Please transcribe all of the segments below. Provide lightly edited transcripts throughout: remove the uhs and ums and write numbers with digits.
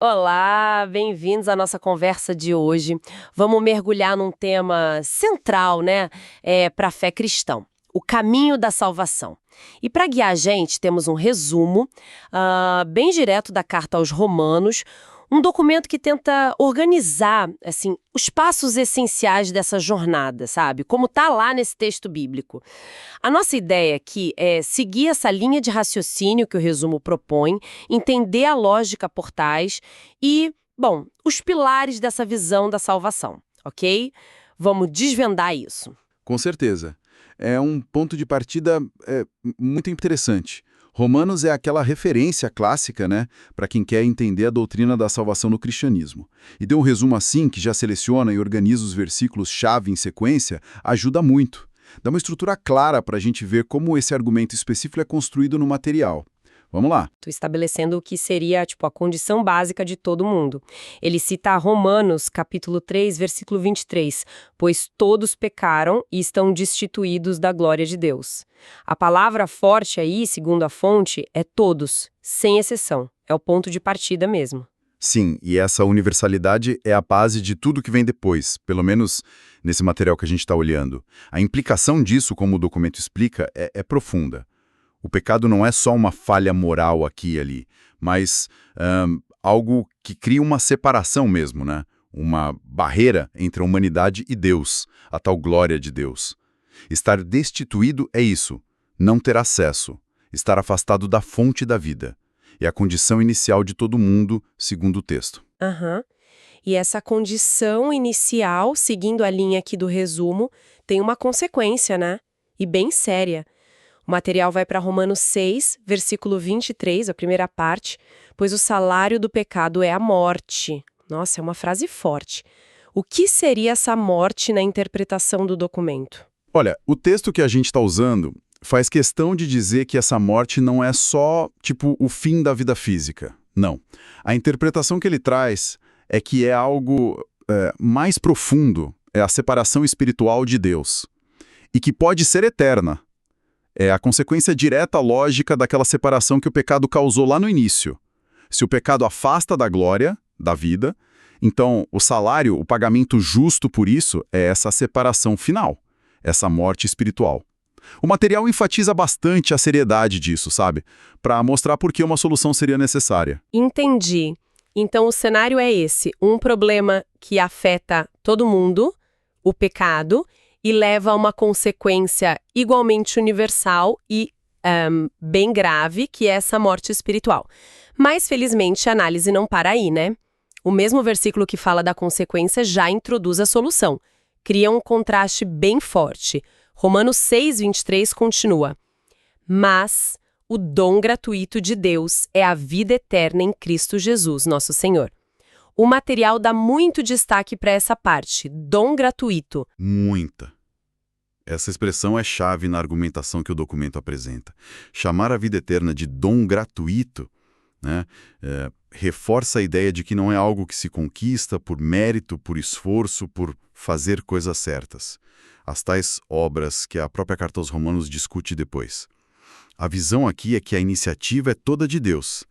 Olá, bem-vindos à nossa conversa de hoje. Vamos mergulhar num tema central, né, para a fé cristã, o caminho da salvação. E para guiar a gente, temos um resumo bem direto da carta aos Romanos, um documento que tenta organizar, assim, os passos essenciais dessa jornada, sabe? Como tá lá nesse texto bíblico. A nossa ideia aqui é seguir essa linha de raciocínio que o resumo propõe, entender a lógica por trás e, bom, os pilares dessa visão da salvação, ok? Vamos desvendar isso. Com certeza. É um ponto de partida muito interessante. Romanos é aquela referência clássica, né, para quem quer entender a doutrina da salvação no cristianismo. E ter um resumo assim, que já seleciona e organiza os versículos-chave em sequência, ajuda muito. Dá uma estrutura clara para a gente ver como esse argumento específico é construído no material. Vamos lá. Tô estabelecendo o que seria, tipo, a condição básica de todo mundo. Ele cita Romanos, capítulo 3, versículo 23, pois todos pecaram e estão destituídos da glória de Deus. A palavra forte aí, segundo a fonte, é todos, sem exceção. É o ponto de partida mesmo. Sim, e essa universalidade é a base de tudo que vem depois, pelo menos nesse material que a gente está olhando. A implicação disso, como o documento explica, é profunda. O pecado não é só uma falha moral aqui e ali, mas algo que cria uma separação mesmo, né? Uma barreira entre a humanidade e Deus, a tal glória de Deus. Estar destituído é isso, não ter acesso, estar afastado da fonte da vida. É a condição inicial de todo mundo, segundo o texto. Aham. E essa condição inicial, seguindo a linha aqui do resumo, tem uma consequência, né? E bem séria. O material vai para Romanos 6, versículo 23, a primeira parte, pois o salário do pecado é a morte. Nossa, é uma frase forte. O que seria essa morte na interpretação do documento? Olha, o texto que a gente está usando faz questão de dizer que essa morte não é só, tipo, o fim da vida física. Não. A interpretação que ele traz é que é algo mais profundo, é a separação espiritual de Deus. E que pode ser eterna. É a consequência direta lógica daquela separação que o pecado causou lá no início. Se o pecado afasta da glória, da vida, então o salário, o pagamento justo por isso é essa separação final, essa morte espiritual. O material enfatiza bastante a seriedade disso, sabe? Para mostrar por que uma solução seria necessária. Entendi. Então o cenário é esse, um problema que afeta todo mundo, o pecado, e leva a uma consequência igualmente universal e bem grave, que é essa morte espiritual. Mas, felizmente, a análise não para aí, né? O mesmo versículo que fala da consequência já introduz a solução. Cria um contraste bem forte. Romanos 6, 23 continua. Mas o dom gratuito de Deus é a vida eterna em Cristo Jesus, nosso Senhor. O material dá muito destaque para essa parte, dom gratuito. Muita. Essa expressão é chave na argumentação que o documento apresenta. Chamar a vida eterna de dom gratuito, né, reforça a ideia de que não é algo que se conquista por mérito, por esforço, por fazer coisas certas. As tais obras que a própria Carta aos Romanos discute depois. A visão aqui é que a iniciativa é toda de Deus.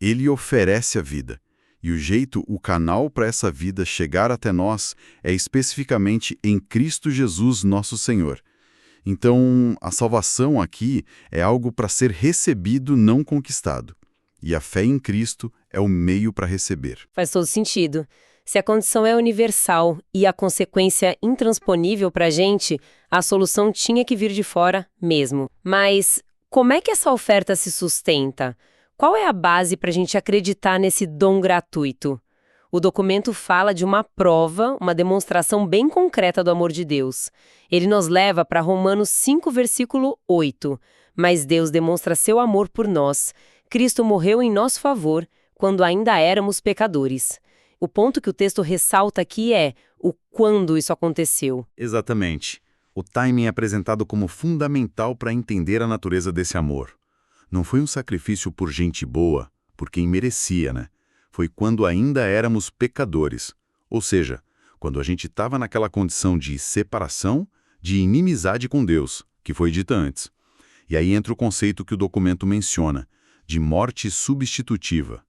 Ele oferece a vida. E o jeito, o canal para essa vida chegar até nós é especificamente em Cristo Jesus, nosso Senhor. Então, a salvação aqui é algo para ser recebido, não conquistado. E a fé em Cristo é o meio para receber. Faz todo sentido. Se a condição é universal e a consequência intransponível para a gente, a solução tinha que vir de fora mesmo. Mas como é que essa oferta se sustenta? Qual é a base para a gente acreditar nesse dom gratuito? O documento fala de uma prova, uma demonstração bem concreta do amor de Deus. Ele nos leva para Romanos 5, versículo 8. Mas Deus demonstra seu amor por nós. Cristo morreu em nosso favor, quando ainda éramos pecadores. O ponto que o texto ressalta aqui é o quando isso aconteceu. Exatamente. O timing é apresentado como fundamental para entender a natureza desse amor. Não foi um sacrifício por gente boa, por quem merecia, né? Foi quando ainda éramos pecadores. Ou seja, quando a gente estava naquela condição de separação, de inimizade com Deus, que foi dita antes. E aí entra o conceito que o documento menciona, de morte substitutiva.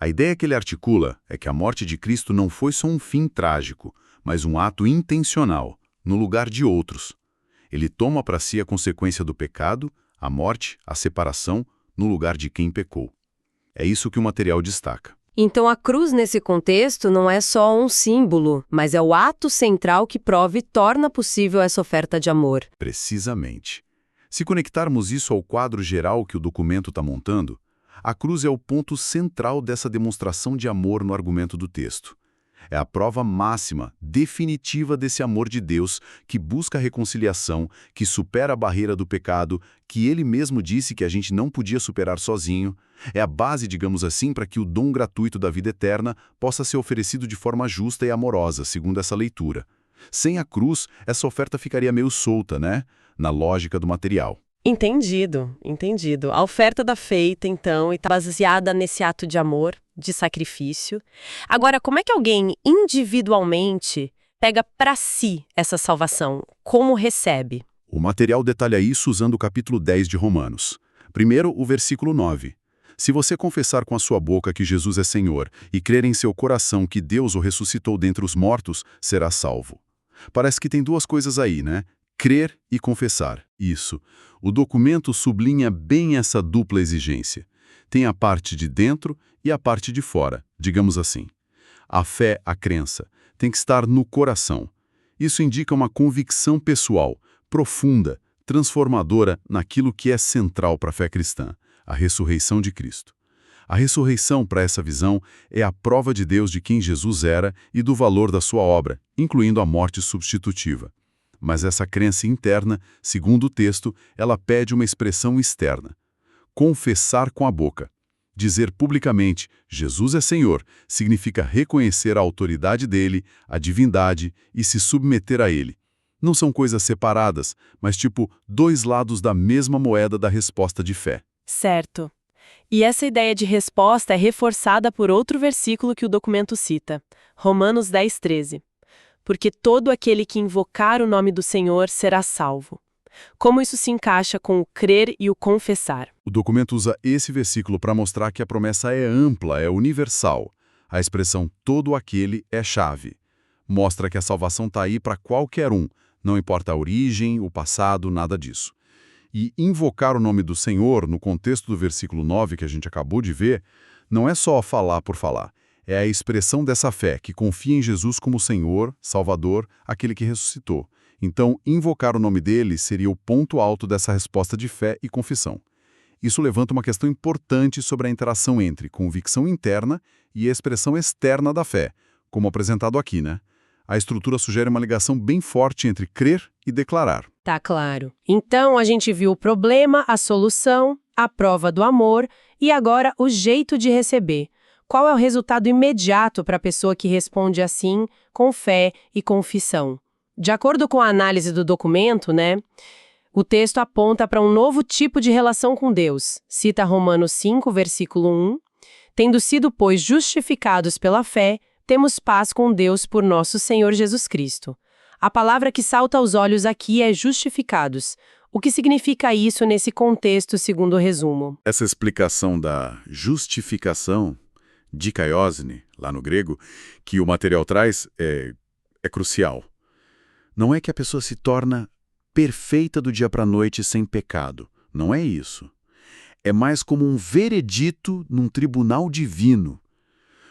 A ideia que ele articula é que a morte de Cristo não foi só um fim trágico, mas um ato intencional, no lugar de outros. Ele toma para si a consequência do pecado, a morte, a separação, no lugar de quem pecou. É isso que o material destaca. Então a cruz nesse contexto não é só um símbolo, mas é o ato central que prova e torna possível essa oferta de amor. Precisamente. Se conectarmos isso ao quadro geral que o documento está montando, a cruz é o ponto central dessa demonstração de amor no argumento do texto. É a prova máxima, definitiva desse amor de Deus que busca a reconciliação, que supera a barreira do pecado, que ele mesmo disse que a gente não podia superar sozinho. É a base, digamos assim, para que o dom gratuito da vida eterna possa ser oferecido de forma justa e amorosa, segundo essa leitura. Sem a cruz, essa oferta ficaria meio solta, né? Na lógica do material. Entendido, entendido. A oferta da feita, então, e está baseada nesse ato de amor, de sacrifício. Agora, como é que alguém individualmente pega para si essa salvação? Como recebe? O material detalha isso usando o capítulo 10 de Romanos. Primeiro, o versículo 9. Se você confessar com a sua boca que Jesus é Senhor e crer em seu coração que Deus o ressuscitou dentre os mortos, será salvo. Parece que tem duas coisas aí, né? Crer e confessar. Isso. O documento sublinha bem essa dupla exigência. Tem a parte de dentro e a parte de fora, digamos assim. A fé, a crença, tem que estar no coração. Isso indica uma convicção pessoal, profunda, transformadora naquilo que é central para a fé cristã, a ressurreição de Cristo. A ressurreição, para essa visão, é a prova de Deus de quem Jesus era e do valor da sua obra, incluindo a morte substitutiva. Mas essa crença interna, segundo o texto, ela pede uma expressão externa. Confessar com a boca. Dizer publicamente, Jesus é Senhor, significa reconhecer a autoridade dele, a divindade e se submeter a ele. Não são coisas separadas, mas tipo dois lados da mesma moeda da resposta de fé. Certo. E essa ideia de resposta é reforçada por outro versículo que o documento cita, Romanos 10:13. Porque todo aquele que invocar o nome do Senhor será salvo. Como isso se encaixa com o crer e o confessar? O documento usa esse versículo para mostrar que a promessa é ampla, é universal. A expressão todo aquele é chave. Mostra que a salvação está aí para qualquer um, não importa a origem, o passado, nada disso. E invocar o nome do Senhor, no contexto do versículo 9 que a gente acabou de ver, não é só falar por falar. É a expressão dessa fé que confia em Jesus como Senhor, Salvador, aquele que ressuscitou. Então, invocar o nome dele seria o ponto alto dessa resposta de fé e confissão. Isso levanta uma questão importante sobre a interação entre convicção interna e a expressão externa da fé, como apresentado aqui, né? A estrutura sugere uma ligação bem forte entre crer e declarar. Tá claro. Então, a gente viu o problema, a solução, a prova do amor e agora o jeito de receber. Qual é o resultado imediato para a pessoa que responde assim, com fé e confissão? De acordo com a análise do documento, né, o texto aponta para um novo tipo de relação com Deus. Cita Romanos 5, versículo 1. Tendo sido, pois, justificados pela fé, temos paz com Deus por nosso Senhor Jesus Cristo. A palavra que salta aos olhos aqui é justificados. O que significa isso nesse contexto, segundo o resumo? Essa explicação da justificação, dikaiosne, lá no grego, que o material traz, é crucial. Não é que a pessoa se torna perfeita do dia para a noite sem pecado. Não é isso. É mais como um veredito num tribunal divino.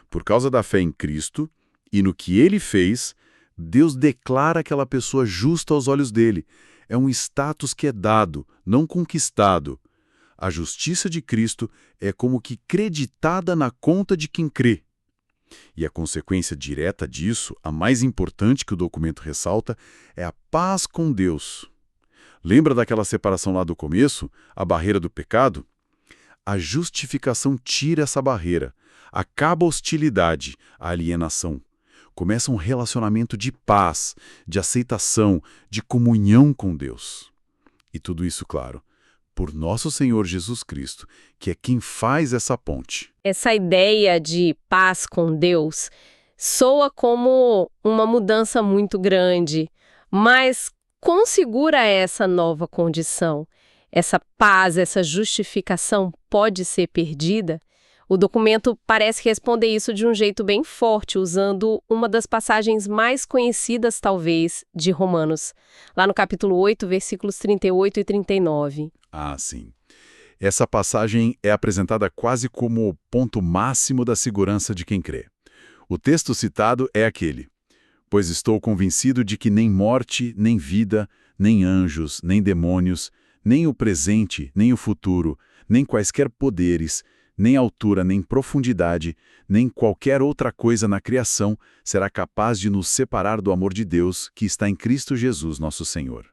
Por causa da fé em Cristo e no que ele fez, Deus declara aquela pessoa justa aos olhos dele. É um status que é dado, não conquistado. A justiça de Cristo é como que creditada na conta de quem crê. E a consequência direta disso, a mais importante que o documento ressalta, é a paz com Deus. Lembra daquela separação lá do começo, a barreira do pecado? A justificação tira essa barreira, acaba a hostilidade, a alienação. Começa um relacionamento de paz, de aceitação, de comunhão com Deus. E tudo isso, claro, por nosso Senhor Jesus Cristo, que é quem faz essa ponte. Essa ideia de paz com Deus soa como uma mudança muito grande, mas configura essa nova condição. Essa paz, essa justificação pode ser perdida? O documento parece responder isso de um jeito bem forte, usando uma das passagens mais conhecidas, talvez, de Romanos, lá no capítulo 8, versículos 38 e 39. Ah, sim. Essa passagem é apresentada quase como o ponto máximo da segurança de quem crê. O texto citado é aquele: "Pois estou convencido de que nem morte, nem vida, nem anjos, nem demônios, nem o presente, nem o futuro, nem quaisquer poderes, nem altura, nem profundidade, nem qualquer outra coisa na criação será capaz de nos separar do amor de Deus que está em Cristo Jesus, nosso Senhor."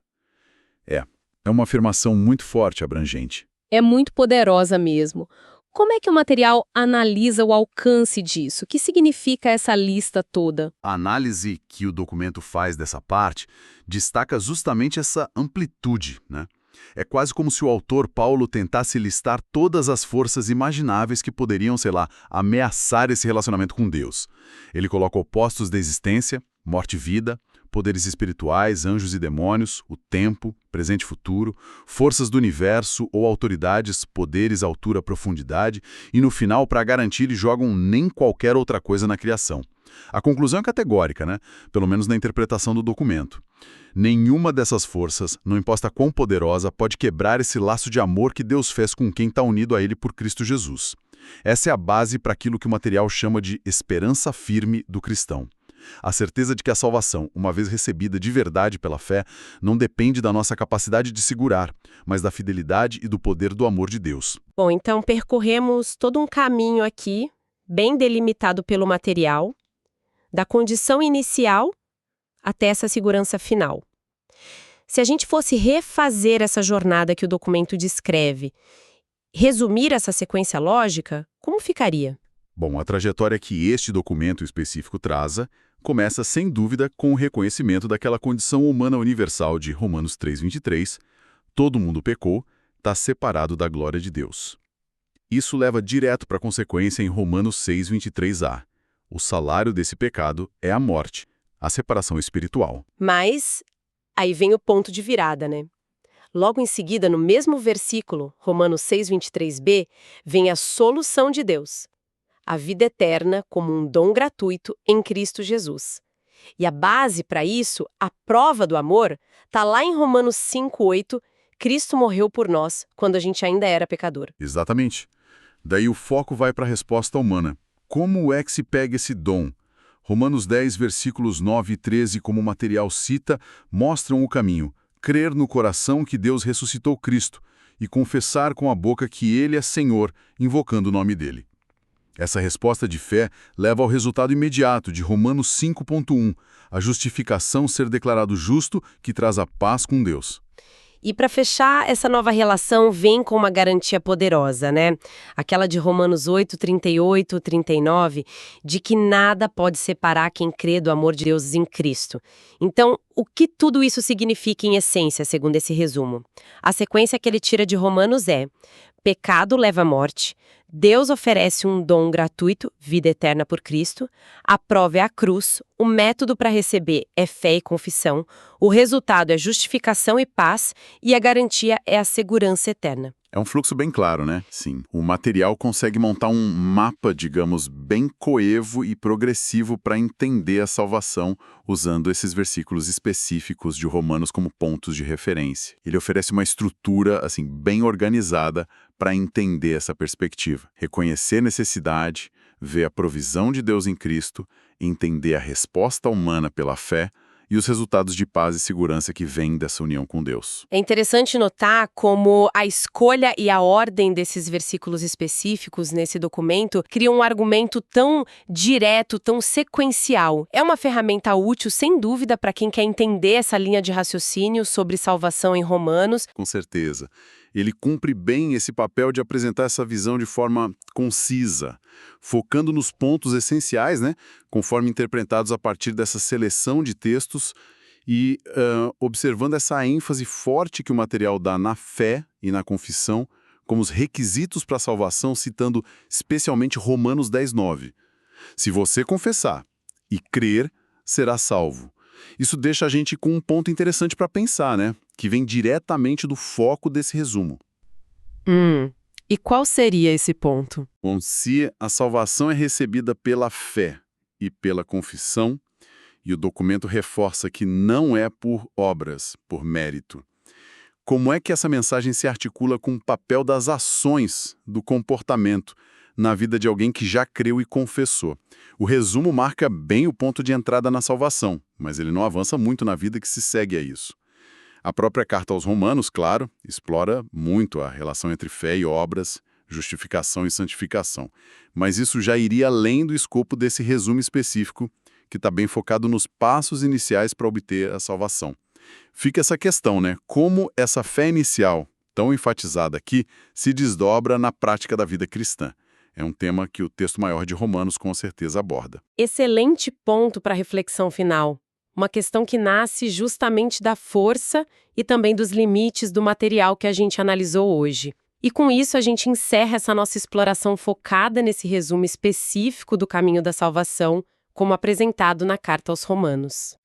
É uma afirmação muito forte e abrangente. É muito poderosa mesmo. Como é que o material analisa o alcance disso? O que significa essa lista toda? A análise que o documento faz dessa parte destaca justamente essa amplitude, né? É quase como se o autor Paulo tentasse listar todas as forças imagináveis que poderiam, sei lá, ameaçar esse relacionamento com Deus. Ele coloca opostos da existência, morte e vida, poderes espirituais, anjos e demônios, o tempo, presente e futuro, forças do universo ou autoridades, poderes, altura, profundidade, e no final, para garantir, eles jogam nem qualquer outra coisa na criação. A conclusão é categórica, né? Pelo menos na interpretação do documento. Nenhuma dessas forças, não importa quão poderosa, pode quebrar esse laço de amor que Deus fez com quem está unido a Ele por Cristo Jesus. Essa é a base para aquilo que o material chama de esperança firme do cristão. A certeza de que a salvação, uma vez recebida de verdade pela fé, não depende da nossa capacidade de segurar, mas da fidelidade e do poder do amor de Deus. Bom, então percorremos todo um caminho aqui, bem delimitado pelo material, da condição inicial até essa segurança final. Se a gente fosse refazer essa jornada que o documento descreve, resumir essa sequência lógica, como ficaria? Bom, a trajetória que este documento específico traça começa, sem dúvida, com o reconhecimento daquela condição humana universal de Romanos 3:23, todo mundo pecou, está separado da glória de Deus. Isso leva direto para a consequência em Romanos 6:23a. O salário desse pecado é a morte, a separação espiritual. Mas aí vem o ponto de virada, né? Logo em seguida, no mesmo versículo, Romanos 6:23b, vem a solução de Deus. A vida eterna como um dom gratuito em Cristo Jesus. E a base para isso, a prova do amor, está lá em Romanos 5:8, Cristo morreu por nós quando a gente ainda era pecador. Exatamente. Daí o foco vai para a resposta humana. Como é que se pega esse dom? Romanos 10, versículos 9 e 13, como o material cita, mostram o caminho. Crer no coração que Deus ressuscitou Cristo e confessar com a boca que Ele é Senhor, invocando o nome dele. Essa resposta de fé leva ao resultado imediato de Romanos 5:1, a justificação ser declarado justo que traz a paz com Deus. E para fechar, essa nova relação vem com uma garantia poderosa, né? Aquela de Romanos 8, 38, 39, de que nada pode separar quem crê do amor de Deus em Cristo. Então, o que tudo isso significa em essência, segundo esse resumo? A sequência que ele tira de Romanos é: pecado leva à morte, Deus oferece um dom gratuito, vida eterna por Cristo, a prova é a cruz, o método para receber é fé e confissão, o resultado é justificação e paz, e a garantia é a segurança eterna. É um fluxo bem claro, né? Sim. O material consegue montar um mapa, digamos, bem coevo e progressivo para entender a salvação, usando esses versículos específicos de Romanos como pontos de referência. Ele oferece uma estrutura, assim, bem organizada para entender essa perspectiva. Reconhecer necessidade, ver a provisão de Deus em Cristo, entender a resposta humana pela fé, e os resultados de paz e segurança que vêm dessa união com Deus. É interessante notar como a escolha e a ordem desses versículos específicos nesse documento criam um argumento tão direto, tão sequencial. É uma ferramenta útil, sem dúvida, para quem quer entender essa linha de raciocínio sobre salvação em Romanos. Com certeza. Ele cumpre bem esse papel de apresentar essa visão de forma concisa, focando nos pontos essenciais, né, conforme interpretados a partir dessa seleção de textos e observando essa ênfase forte que o material dá na fé e na confissão como os requisitos para a salvação, citando especialmente Romanos 10:9. Se você confessar e crer, será salvo. Isso deixa a gente com um ponto interessante para pensar, né? Que vem diretamente do foco desse resumo. E qual seria esse ponto? Bom, se a salvação é recebida pela fé e pela confissão, e o documento reforça que não é por obras, por mérito, como é que essa mensagem se articula com o papel das ações, do comportamento, na vida de alguém que já creu e confessou? O resumo marca bem o ponto de entrada na salvação, mas ele não avança muito na vida que se segue a isso. A própria carta aos Romanos, claro, explora muito a relação entre fé e obras, justificação e santificação. Mas isso já iria além do escopo desse resumo específico, que está bem focado nos passos iniciais para obter a salvação. Fica essa questão, né? Como essa fé inicial, tão enfatizada aqui, se desdobra na prática da vida cristã. É um tema que o texto maior de Romanos com certeza aborda. Excelente ponto para a reflexão final. Uma questão que nasce justamente da força e também dos limites do material que a gente analisou hoje. E com isso a gente encerra essa nossa exploração focada nesse resumo específico do caminho da salvação, como apresentado na carta aos Romanos.